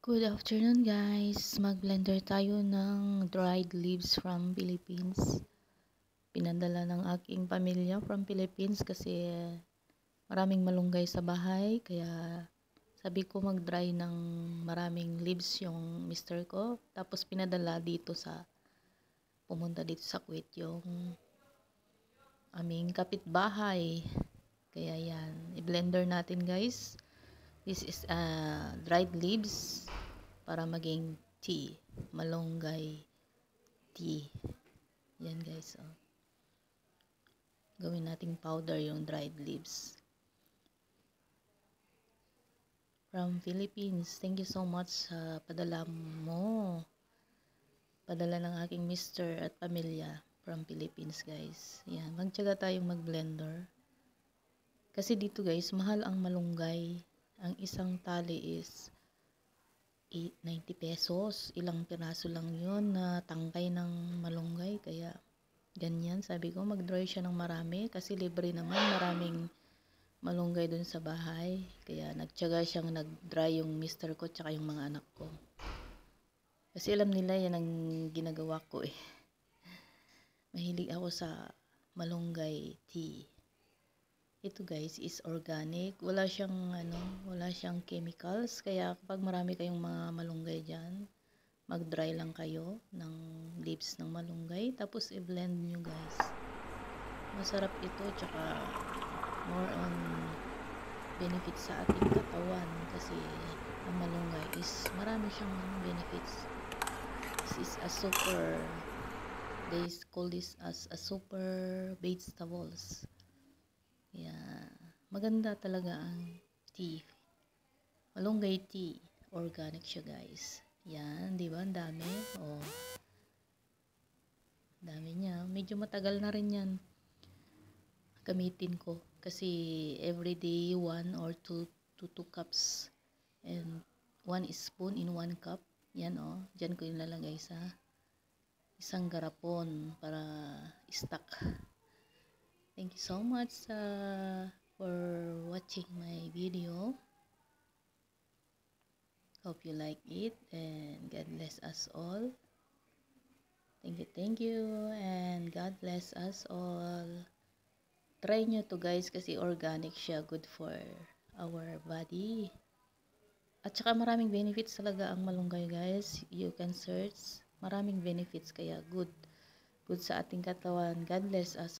Good afternoon guys, mag-blender tayo ng dried leaves from Philippines. Pinadala ng aking pamilya from Philippines kasi maraming malunggay sa bahay, kaya sabi ko mag-dry ng maraming leaves yung mister ko. Tapos pinadala pumunta dito sa Kuwait yung aming kapitbahay. Kaya yan, i-blender natin guys. This is dried leaves para maging tea, malunggay tea. Yan guys, oh. Gawin nating powder yung dried leaves. From Philippines, thank you so much sa padala mo. Padala ng aking mister at pamilya from Philippines guys. Yan, magtiyaga tayong mag-blender. Kasi dito guys, mahal ang malunggay. Ang isang tali is 90 pesos. Ilang piraso lang yun na tangkay ng malunggay. Kaya ganyan, sabi ko mag-dry siya ng marami kasi libre naman, maraming malunggay dun sa bahay. Kaya nagtiyaga siyang nag-dry yung mister ko tsaka yung mga anak ko. Kasi alam nila yan ang ginagawa ko eh. Mahilig ako sa malunggay tea. Ito guys is organic, wala siyang chemicals, kaya kapag marami kayong mga malunggay diyan, mag-dry lang kayo ng leaves ng malunggay tapos i-blend nyo guys. Masarap ito, tsaka more on benefits sa ating katawan kasi ang malunggay is marami siyang benefits. This is a super, they call this as a super vegetables. Yeah, maganda talaga ang tea. Malunggay tea. Organic siya, guys. Yan, di ba? Ang dami. Oh. Dami niya. Medyo matagal na rin yan gamitin ko. Kasi everyday 1 or 2 to 2 cups. And 1 spoon in 1 cup. Yan, oh. Diyan ko ilalagay sa isang garapon para stock. Thank you so much for watching my video. Hope you like it and God bless us all. Thank you and God bless us all. Try nyo to guys kasi organic siya, good for our body. At saka maraming benefits talaga ang malunggay guys. You can search. Maraming benefits kaya good sa ating katawan. God bless us.